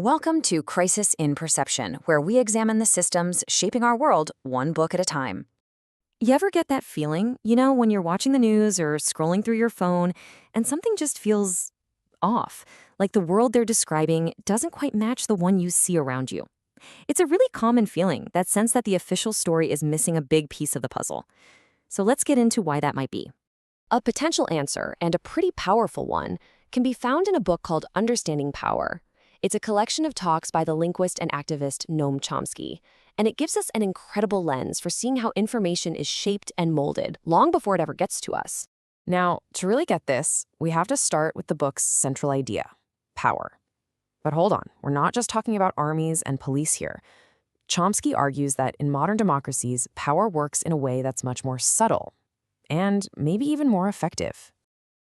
Welcome to Crisis in Perception, where we examine the systems shaping our world one book at a time. You ever get that feeling, when you're watching the news or scrolling through your phone and something just feels off, like the world they're describing doesn't quite match the one you see around you? It's a really common feeling, that sense that the official story is missing a big piece of the puzzle. So let's get into why that might be. A potential answer, and a pretty powerful one, can be found in a book called Understanding Power. It's a collection of talks by the linguist and activist Noam Chomsky, and it gives us an incredible lens for seeing how information is shaped and molded long before it ever gets to us. Now, to really get this, we have to start with the book's central idea: power. But hold on, we're not just talking about armies and police here. Chomsky argues that in modern democracies, power works in a way that's much more subtle and maybe even more effective.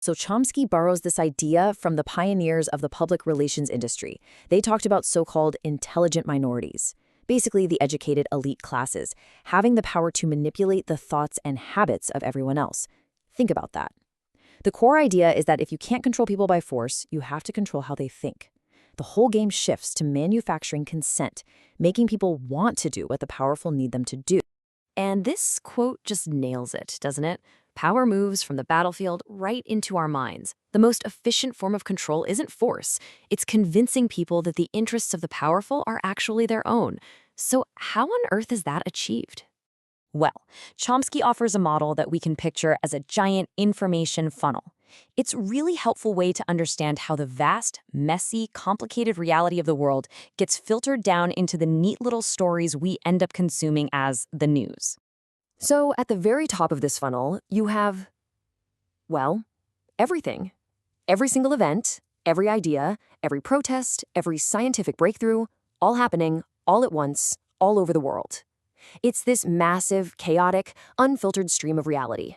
So Chomsky borrows this idea from the pioneers of the public relations industry. They talked about so-called intelligent minorities, basically the educated elite classes, having the power to manipulate the thoughts and habits of everyone else. Think about that. The core idea is that if you can't control people by force, you have to control how they think. The whole game shifts to manufacturing consent, making people want to do what the powerful need them to do. And this quote just nails it, doesn't it? Power moves from the battlefield right into our minds. The most efficient form of control isn't force. It's convincing people that the interests of the powerful are actually their own. So how on earth is that achieved? Well, Chomsky offers a model that we can picture as a giant information funnel. It's a really helpful way to understand how the vast, messy, complicated reality of the world gets filtered down into the neat little stories we end up consuming as the news. So at the very top of this funnel, you have, well, everything. Every single event, every idea, every protest, every scientific breakthrough, all happening, all at once, all over the world. It's this massive, chaotic, unfiltered stream of reality.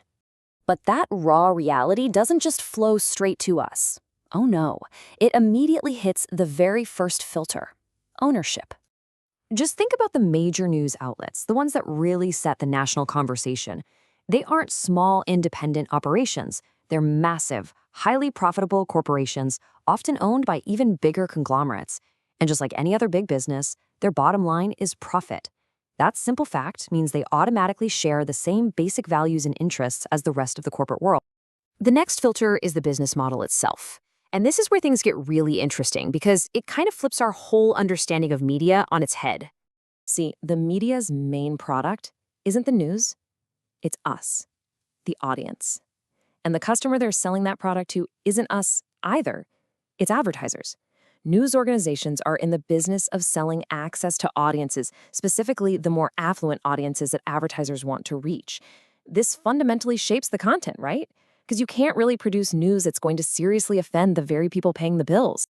But that raw reality doesn't just flow straight to us. Oh no, it immediately hits the very first filter: ownership. Just think about the major news outlets, the ones that really set the national conversation. They aren't small, independent operations. They're massive, highly profitable corporations, often owned by even bigger conglomerates. And just like any other big business, their bottom line is profit. That simple fact means they automatically share the same basic values and interests as the rest of the corporate world. The next filter is the business model itself. And this is where things get really interesting, because it kind of flips our whole understanding of media on its head. See, the media's main product isn't the news, it's us, the audience. And the customer they're selling that product to isn't us either, it's advertisers. News organizations are in the business of selling access to audiences, specifically the more affluent audiences that advertisers want to reach. This fundamentally shapes the content, right? Because you can't really produce news that's going to seriously offend the very people paying the bills.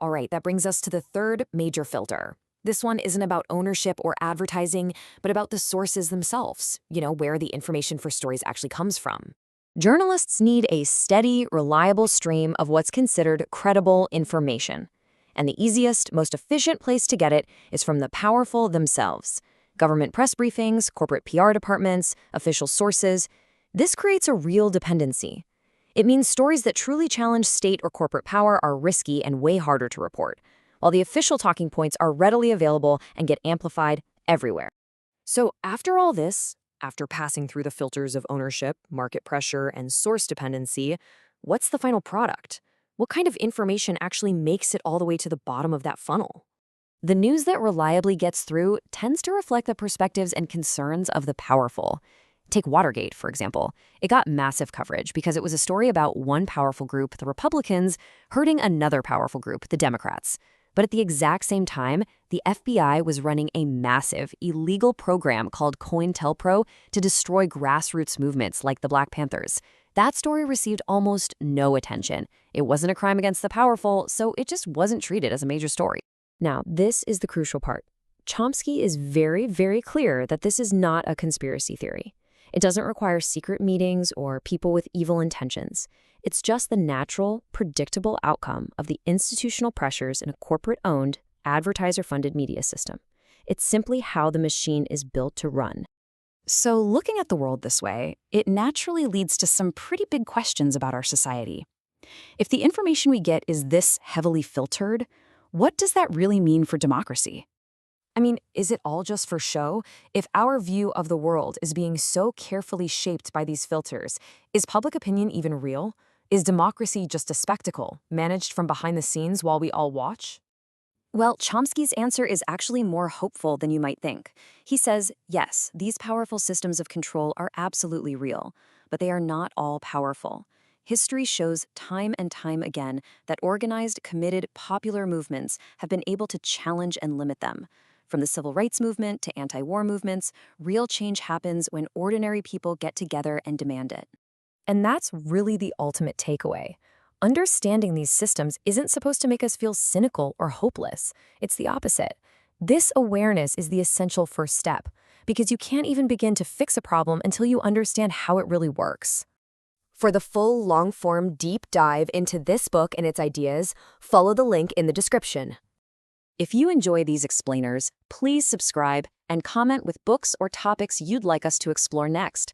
All right, that brings us to the third major filter. This one isn't about ownership or advertising, but about the sources themselves, where the information for stories actually comes from. Journalists need a steady, reliable stream of what's considered credible information. And the easiest, most efficient place to get it is from the powerful themselves. Government press briefings, corporate PR departments, official sources. This creates a real dependency. It means stories that truly challenge state or corporate power are risky and way harder to report, while the official talking points are readily available and get amplified everywhere. So after all this, after passing through the filters of ownership, market pressure, and source dependency, what's the final product? What kind of information actually makes it all the way to the bottom of that funnel? The news that reliably gets through tends to reflect the perspectives and concerns of the powerful. Take Watergate, for example. It got massive coverage because it was a story about one powerful group, the Republicans, hurting another powerful group, the Democrats. But at the exact same time, the FBI was running a massive, illegal program called COINTELPRO to destroy grassroots movements like the Black Panthers. That story received almost no attention. It wasn't a crime against the powerful, so it just wasn't treated as a major story. Now, this is the crucial part. Chomsky is very, very clear that this is not a conspiracy theory. It doesn't require secret meetings or people with evil intentions. It's just the natural, predictable outcome of the institutional pressures in a corporate-owned, advertiser-funded media system. It's simply how the machine is built to run. So looking at the world this way, it naturally leads to some pretty big questions about our society. If the information we get is this heavily filtered, what does that really mean for democracy? I mean, is it all just for show? If our view of the world is being so carefully shaped by these filters, is public opinion even real? Is democracy just a spectacle, managed from behind the scenes while we all watch? Well, Chomsky's answer is actually more hopeful than you might think. He says, yes, these powerful systems of control are absolutely real, but they are not all powerful. History shows time and time again that organized, committed, popular movements have been able to challenge and limit them. From the civil rights movement to anti-war movements, real change happens when ordinary people get together and demand it. And that's really the ultimate takeaway. Understanding these systems isn't supposed to make us feel cynical or hopeless. It's the opposite. This awareness is the essential first step, because you can't even begin to fix a problem until you understand how it really works. For the full, long-form, deep dive into this book and its ideas, follow the link in the description. If you enjoy these explainers, please subscribe and comment with books or topics you'd like us to explore next.